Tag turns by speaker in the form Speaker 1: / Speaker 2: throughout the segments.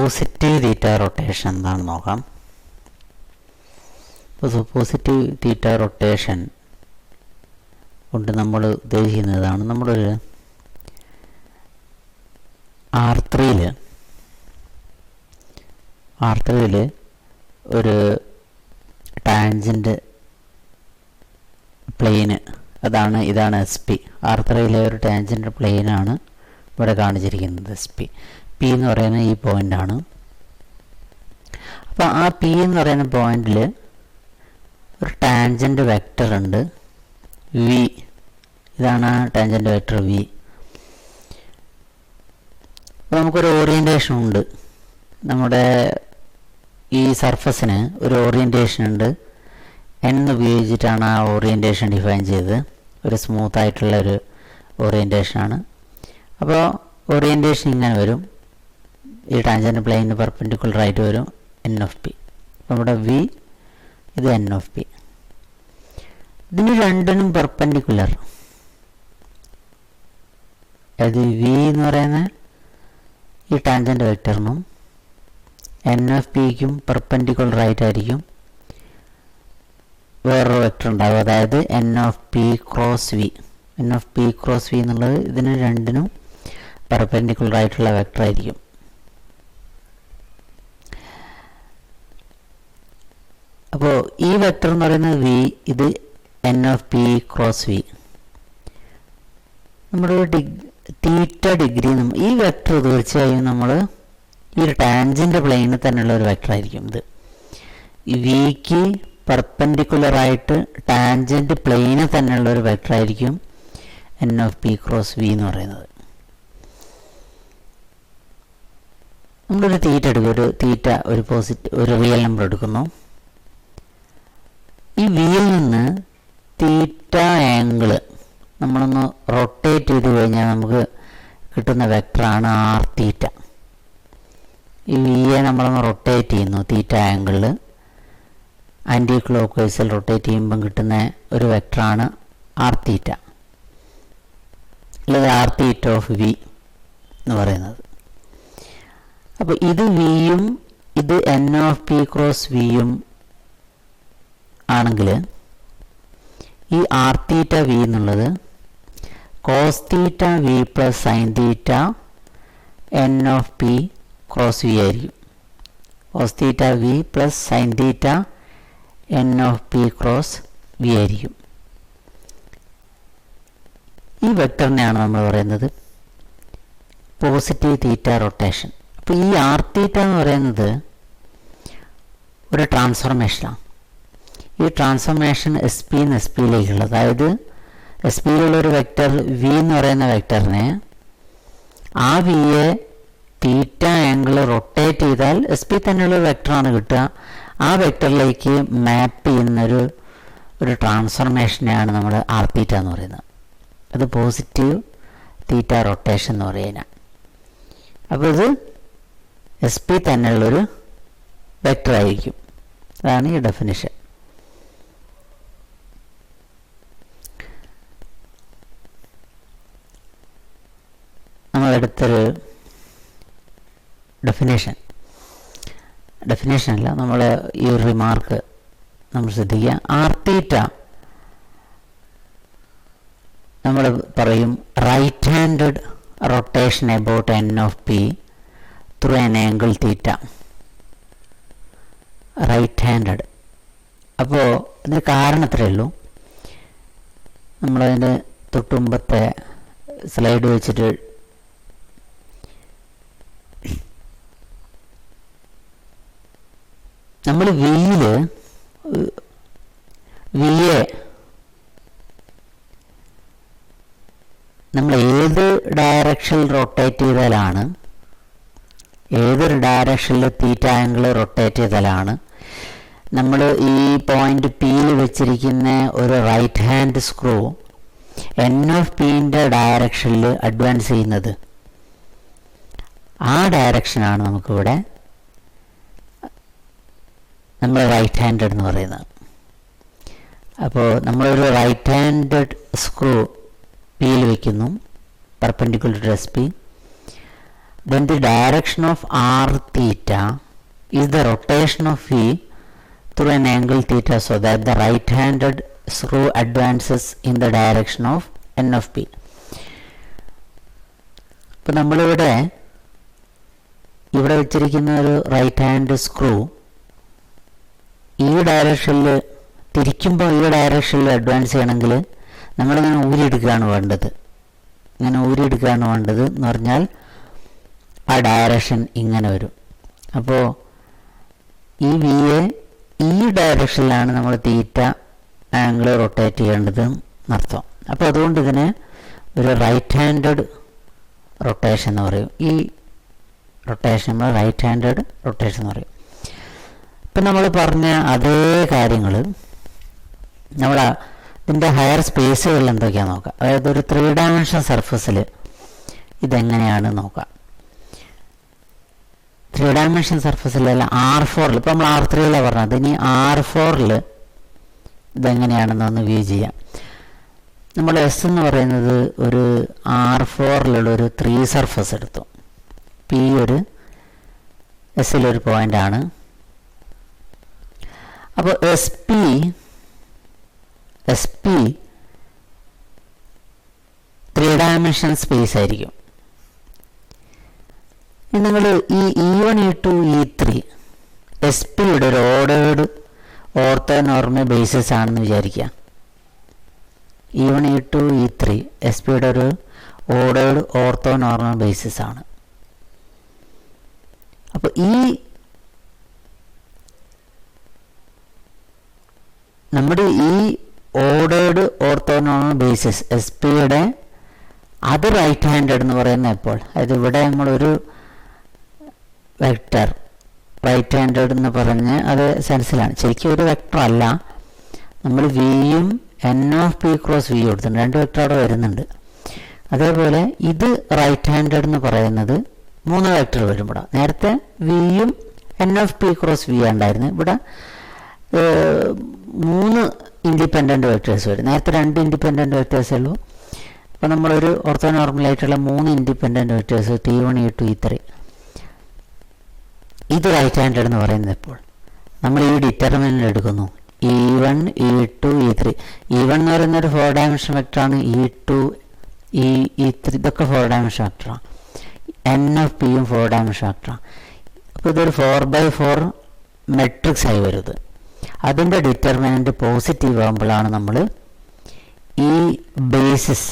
Speaker 1: Positive തീറ്റ rotation എന്താണെന്ന് നോക്കാം. അപ്പോൾ പോസിറ്റീവ് തീറ്റ റൊട്ടേഷൻ കൊണ്ട് നമ്മൾ ഉദ്ദേശിക്കുന്നതാണ് നമ്മളൊരു R3 ഒരു ടാൻജൻ്റ് പ്ലെയിന് ഇതാണ് SP. R3 ഒരു ടാൻജൻ്റ് പ്ലെയിനാണ് ഇവിടെ കാണിച്ചിരിക്കുന്നത്. P എന്ന് പറയുന്ന ഈ പോയിൻ്റാണ്. അപ്പോൾ ആ P എന്ന് പറയുന്ന പോയിന്റിൽ ഒരു ടാൻജൻ്റ് വെക്റ്റർ ഉണ്ട് V. ഇതാണ് ആ ടാൻജൻ്റ് വെക്റ്റർ V. അപ്പോൾ നമുക്കൊരു ഓറിയൻറ്റേഷൻ ഉണ്ട്. നമ്മുടെ ഈ സർഫസിന് ഒരു ഓറിയൻറ്റേഷൻ ഉണ്ട്. N ഉപയോഗിച്ചിട്ടാണ് ആ ഓറിയൻറ്റേഷൻ ഡിഫൈൻ ചെയ്തത്. ഒരു സ്മൂത്ത് ആയിട്ടുള്ള ഒരു ഓറിയൻറ്റേഷനാണ്. അപ്പോൾ ഓറിയൻറ്റേഷൻ ഇങ്ങനെ വരും. ഈ ടാൻജൻ്റ് പ്ലെയിന് പെർപെൻഡിക്കുലർ ആയിട്ട് വരും N of P. അപ്പോൾ ഇവിടെ V, ഇത് N of P. ഇതിന് രണ്ടിനും പെർപെൻഡിക്കുലർ, അതായത് V എന്ന് പറയുന്ന ഈ ടാൻജൻ്റ് വെക്റ്ററിനും N of Pക്കും പെർപെൻഡിക്കുലർ ആയിട്ടായിരിക്കും വേറൊരു വെക്റ്റർ ഉണ്ടാവും, അതായത് N of P cross V. N of P cross V എന്നുള്ളത് ഇതിന് രണ്ടിനും പെർപെൻഡിക്കുലർ ആയിട്ടുള്ള വെക്റ്റർ ആയിരിക്കും. അപ്പോൾ ഈ വെക്റ്റർ എന്ന് പറയുന്നത് V, ഇത് N of P cross V. നമ്മുടെ തീറ്റ ഡിഗ്രി ഈ വെക്റ്റർ തീർച്ചയായും നമ്മൾ ഈ ഒരു ടാൻജൻ്റ് പ്ലെയിനിൽ തന്നെയുള്ള ഒരു വെക്റ്റർ ആയിരിക്കും. ഇത് Vക്ക് പെർപെൻഡിക്കുലർ ആയിട്ട് ടാൻജൻ്റ് പ്ലെയിനിൽ തന്നെയുള്ള ഒരു വെക്റ്റർ ആയിരിക്കും N of P cross V എന്ന് പറയുന്നത്. നമ്മളൊരു തീറ്റ എടുക്കും, ഒരു റിയൽ നമ്പർ എടുക്കുന്നു. ഈ വിയിൽ നിന്ന് തീറ്റ ആംഗിള് നമ്മളൊന്ന് റൊട്ടേറ്റ് ചെയ്ത് കഴിഞ്ഞാൽ നമുക്ക് കിട്ടുന്ന വെക്റ്ററാണ് R θ. ഈ വിയെ നമ്മളൊന്ന് റൊട്ടേറ്റ് ചെയ്യുന്നു തീറ്റ ആംഗിളിൽ, ആൻറ്റി ക്ലോക്ക് വൈസിൽ റൊട്ടേറ്റ് ചെയ്യുമ്പം കിട്ടുന്ന ഒരു വെക്റ്ററാണ് R θ, അല്ലെങ്കിൽ R θ ഓഫ് V എന്ന് പറയുന്നത്. അപ്പോൾ ഇത് വിയും ഇത് N of P ക്രോസ് വിയും ആണെങ്കിൽ ഈ R θ V എന്നുള്ളത് cos θ V plus sine θ N of P cross V ആയിരിക്കും. cos θ V plus sine θ N of P cross V ആയിരിക്കും. ഈ വെക്റ്ററിനെയാണ് നമ്മൾ പറയുന്നത് പോസിറ്റീവ് തീറ്റ റൊട്ടേഷൻ. അപ്പോൾ ഈ R θ എന്ന് പറയുന്നത് ഒരു ട്രാൻസ്ഫോർമേഷനാണ്. ഈ ട്രാൻസ്ഫോർമേഷൻ SP എന്ന് SP-ലേക്കുള്ളത്, അതായത് SP-യിലുള്ളൊരു വെക്റ്റർ V എന്ന് പറയുന്ന വെക്റ്ററിനെ ആ Vയെ തീറ്റ ആംഗിൾ റൊട്ടേറ്റ് ചെയ്താൽ SP തന്നെയുള്ള വെക്റ്ററാണ് കിട്ടുക. ആ വെക്റ്ററിലേക്ക് മാപ്പ് ചെയ്യുന്നൊരു ട്രാൻസ്ഫോർമേഷനെയാണ് നമ്മൾ R θ എന്ന് പറയുന്നത്. അത് പോസിറ്റീവ് തീറ്റ റൊട്ടേഷൻ എന്ന് പറയുന്നത്. അപ്പോൾ ഇത് SP തന്നെയുള്ളൊരു വെക്റ്റർ ആയിരിക്കും. അതാണ് ഈ ഡെഫിനിഷൻ. നമ്മളെടുത്തൊരു ഡെഫിനേഷനല്ല, നമ്മൾ ഈ ഒരു റിമാർക്ക് നമ്മൾ ശ്രദ്ധിക്കുക. R θ നമ്മൾ പറയും right handed rotation about N of P through an angle theta. Right handed. അപ്പോൾ ഇതിന് കാരണം ഇത്രയേ ഉള്ളൂ. നമ്മളതിൻ്റെ തൊട്ടുമുമ്പത്തെ സ്ലൈഡ് വെച്ചിട്ട് നമ്മൾ വിയെ നമ്മൾ ഏത് ഡയറക്ഷനിൽ റൊട്ടേറ്റ് ചെയ്താലാണ്, ഏതൊരു ഡയറക്ഷനിൽ തീറ്റ ആംഗിൾ റൊട്ടേറ്റ് ചെയ്താലാണ് നമ്മൾ ഈ പോയിന്റ് Pയിൽ വെച്ചിരിക്കുന്ന ഒരു right hand screw N of Pൻ്റെ ഡയറക്ഷനിൽ അഡ്വാൻസ് ചെയ്യുന്നത്. ആ ഡയറക്ഷനാണ് നമുക്കിവിടെ നമ്മൾ റൈറ്റ് ഹാൻഡഡ് എന്ന് പറയുന്നത്. അപ്പോൾ നമ്മളൊരു റൈറ്റ് ഹാൻഡഡ് സ്ക്രൂ Pയിൽ വയ്ക്കുന്നു, perpendicular to SP. then the direction of r theta is the rotation of V through an angle theta, so that the right-handed screw advances in the direction of n of p. ഇപ്പോൾ നമ്മളിവിടെ വെച്ചിരിക്കുന്ന ഒരു right hand screw ഈ ഡയറക്ഷനിൽ തിരിക്കുമ്പോൾ ഈ ഡയറക്ഷനിൽ advance ചെയ്യണമെങ്കിൽ നമ്മളിങ്ങനെ ഊരിയെടുക്കുകയാണ് വേണ്ടത്. ഇങ്ങനെ ഊരിയെടുക്കുകയാണ് വേണ്ടത് എന്ന് പറഞ്ഞാൽ ആ ഡയറക്ഷൻ ഇങ്ങനെ വരും. അപ്പോൾ ഈ വിയെ ഈ ഡയറക്ഷനിലാണ് നമ്മൾ തീറ്റ ആംഗിൾ റൊട്ടേറ്റ് ചെയ്യേണ്ടത് എന്നർത്ഥം. അപ്പോൾ അതുകൊണ്ട് ഇതിനെ ഒരു റൈറ്റ് ഹാൻഡഡ് റൊട്ടേഷൻ എന്ന് പറയും. ഈ റൊട്ടേഷൻ നമ്മൾ റൈറ്റ് ഹാൻഡഡ് റൊട്ടേഷൻ എന്ന് പറയും. ഇപ്പം നമ്മൾ പറഞ്ഞ അതേ കാര്യങ്ങൾ നമ്മൾ ഇതിൻ്റെ ഹയർ സ്പേസുകളിൽ എന്തൊക്കെയാണെന്ന് നോക്കാം. അതായത് ഒരു 3 ഡയമെൻഷൻ സർഫസിൽ ഇതെങ്ങനെയാണ് നോക്കാം. 3 ഡയമെൻഷൻ സർഫസിലല്ല R4ൽ, ഇപ്പോൾ നമ്മൾ R3ലാണ് പറഞ്ഞത്, ഇനി R4ൽ ഇതെങ്ങനെയാണെന്നൊന്ന് വ്യൂ ചെയ്യാം. നമ്മൾ എസ് എന്ന് പറയുന്നത് ഒരു R4ലുള്ള ഒരു 3 സർഫസ് എടുത്തു. പി ഒരു എസ്സിലൊരു പോയിൻ്റാണ്. അപ്പോൾ എസ് പി 3 ഡയമെൻഷൻ സ്പേസ് ആയിരിക്കും. നിങ്ങൾ ഈ E1 E2 E3 എസ് പിയുടെ ഒരു ഓർഡേർഡ് ഓർത്തോനോർമൽ ബേസിസ് ആണെന്ന് വിചാരിക്കുക. E1 E2 E3 എസ് പിയുടെ ഒരു ഓർഡേർഡ് ഓർത്തോനോർമൽ ബേസിസ് ആണ്. അപ്പോൾ നമ്മുടെ ഈ ഓർഡേർഡ് ഓർത്തോനോർമൽ ബേസിസ് എസ് പിയുടെ അത് റൈറ്റ് ഹാൻഡഡ് എന്ന് പറയുന്ന എപ്പോൾ, അതായത് ഇവിടെ നമ്മളൊരു വെക്റ്റർ റൈറ്റ് ഹാൻഡഡ് എന്ന് പറഞ്ഞ് അത് സെൻസിലാണ്, ശരിക്കും ഒരു വെക്റ്റർ അല്ല. നമ്മൾ വിയും N of P cross V കൊടുത്തിട്ടുണ്ട്, 2 വെക്റ്റർ അവിടെ വരുന്നുണ്ട്. അതേപോലെ ഇത് റൈറ്റ് ഹാൻഡഡ് എന്ന് പറയുന്നത് 3 വെക്റ്റർ വരും. ഇവിടെ നേരത്തെ വിയും N of P cross V ഉണ്ടായിരുന്നു, ഇവിടെ 3 ഇൻഡിപെൻഡൻറ്റ് വെക്റ്റേഴ്സ് വരും. നേരത്തെ 2 ഇൻഡിപെൻഡൻറ്റ് വെക്റ്റേഴ്സേ ഉള്ളൂ. അപ്പോൾ നമ്മളൊരു ഓർത്തോനോർമലായിട്ടുള്ള 3 independent vectors T1 E2 E3 ഇത് റൈറ്റ് ഹാൻഡഡ് എന്ന് പറയുന്നത് എപ്പോൾ നമ്മൾ ഈ ഡിറ്റർമിനൻ്റ് എടുക്കുന്നു. E1 E2 E3 E1 എന്ന് പറയുന്ന ഒരു 4 ഡയമെൻഷൻ വെക്റ്ററാണ്. E2 E3 ഇതൊക്കെ 4 ഡയമെൻഷൻ വെക്റ്ററാണ്. എൻ ഓഫ് പിയും 4 ഡയമെൻഷൻ വെക്റ്ററാണ്. അപ്പോൾ ഇതൊരു 4x4 മെട്രിക്സ് ആയി വരുന്നത്. അതിൻ്റെ ഡിറ്റർമിനൻ്റ് പോസിറ്റീവ് ആകുമ്പോഴാണ് നമ്മൾ ഈ ബേസിസ്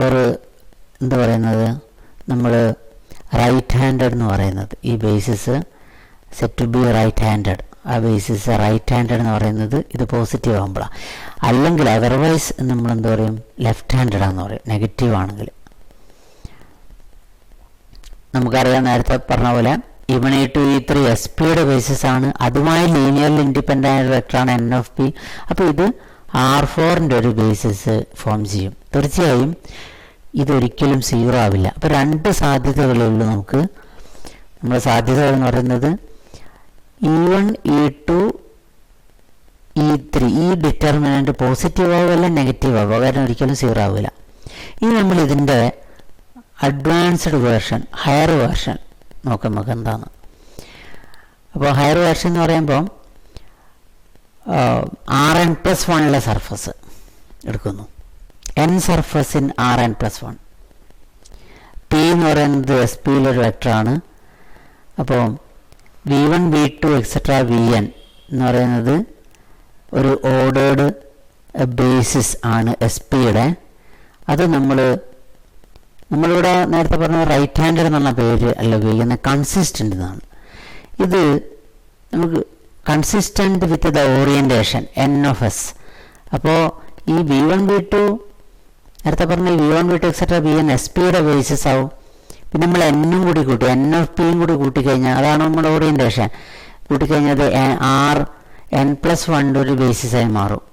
Speaker 1: ഒരു എന്താ പറയുന്നത് നമ്മൾ റൈറ്റ് ഹാൻഡഡ് എന്ന് പറയുന്നത്. ഈ basis set to be right handed, ആ ബേസിസ് റൈറ്റ് ഹാൻഡഡ് എന്ന് പറയുന്നത് ഇത് പോസിറ്റീവ് ആകുമ്പോഴാണ്. അല്ലെങ്കിൽ അതർവൈസ് നമ്മൾ എന്താ പറയും, ലെഫ്റ്റ് ഹാൻഡഡാന്ന് പറയും നെഗറ്റീവ് ആണെങ്കിൽ. നമുക്കറിയാം നേരത്തെ പറഞ്ഞ പോലെ E1 E2 E3 എസ് പിയുടെ ബേസിസ് ആണ്, അതുമായി ലീനിയർലി ഇൻഡിപെൻഡൻ്റ് വെക്ടറാണ് എൻ ഓഫ് പി. അപ്പോൾ ഇത് R4ൻ്റെ ഒരു ബേസിസ് ഫോം ചെയ്യും. തീർച്ചയായും ഇതൊരിക്കലും 0 ആവില്ല. അപ്പോൾ 2 സാധ്യതകളേ ഉള്ളൂ നമുക്ക്. നമ്മുടെ സാധ്യതകൾ എന്ന് പറയുന്നത് E1 E2 E3 ഈ ഡിറ്റർമിനൻ്റ് പോസിറ്റീവ് ആവുകയല്ല നെഗറ്റീവ് ആവുക, കാരണം ഒരിക്കലും 0 ആവില്ല. ഇനി നമ്മൾ ഇതിൻ്റെ അഡ്വാൻസ്ഡ് വേർഷൻ ഹയർ വേർഷൻ നോക്കാം നമുക്ക് എന്താണ്. അപ്പോൾ ഹയർ വേർഷൻ എന്ന് പറയുമ്പോൾ Rn+1 സർഫസ് എടുക്കുന്നു. n surface in Rn+1. P എന്ന് പറയുന്നത് എസ് പിയിലൊരു വെക്ടറാണ്. അപ്പോൾ V1 V2 എക്സെട്ര Vn എന്ന് പറയുന്നത് ഒരു ഓർഡേർഡ് ബേസിസ് ആണ് എസ് പിയുടെ. അത് നമ്മളിവിടെ നേരത്തെ പറഞ്ഞ റൈറ്റ് ഹാൻഡഡ് എന്നുള്ള പേര് അല്ല ഉപയോഗിക്കുന്ന, കൺസിസ്റ്റൻ്റ് എന്നാണ്. ഇത് നമുക്ക് consistent with the orientation N of S. അപ്പോൾ ഈ V1 V2 നേരത്തെ പറഞ്ഞ V1 V2 etcetera Vn S പിയുടെ ബേസിസ് ആവും. പിന്നെ നമ്മൾ എന്നും കൂടി കൂട്ടി, എൻ ഓഫ് പിയും കൂടി കൂട്ടിക്കഴിഞ്ഞാൽ അതാണ് നമ്മുടെ ഓറിയൻറ്റേഷൻ. കൂട്ടിക്കഴിഞ്ഞാൽ N+1 ഒരു ബേസിസായി മാറും.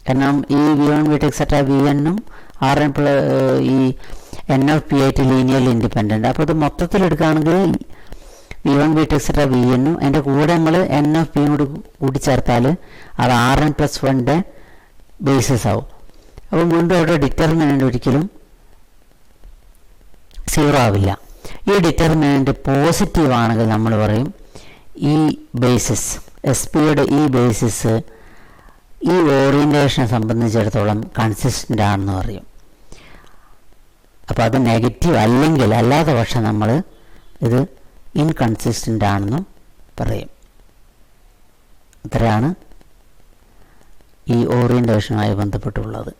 Speaker 1: കാരണം ഈ V1 V2 എക്സെട്ര Vn-ഉം ഈ എൻ ഓഫ് പി ആയിട്ട് ലീനിയർലി ഇൻഡിപെൻഡൻ്റ്. അപ്പോൾ ഇത് മൊത്തത്തിലെടുക്കുകയാണെങ്കിൽ V1 V2 എക്സെട്ര Vn-ഉം അതിൻ്റെ കൂടെ നമ്മൾ എൻ ഓഫ് പിയും കൂടി കൂട്ടിച്ചേർത്താൽ അത് Rn+1ൻ്റെ ബേസിസ് ആവും. അപ്പോൾ വീണ്ടും അവിടെ ഡിറ്റർമിനൻ്റ് ഒരിക്കലും സീറോ ആവില്ല. ഈ ഡിറ്റർമിനൻ്റ് പോസിറ്റീവ് ആണെങ്കിൽ നമ്മൾ പറയും ഈ ബേസിസ്, എസ് പിയുടെ ഈ ബേസിസ് ഈ ഓറിയൻറ്റേഷനെ സംബന്ധിച്ചിടത്തോളം കൺസിസ്റ്റൻ്റ് ആണെന്ന് പറയും. അപ്പോൾ അത് നെഗറ്റീവ് അല്ലെങ്കിൽ, അല്ലാത്ത പക്ഷം നമ്മൾ ഇത് ഇൻകൺസിസ്റ്റൻ്റ് ആണെന്നും പറയും. ഇത്രയാണ് ഈ ഓറിയൻറ്റേഷനുമായി ബന്ധപ്പെട്ടുള്ളത്.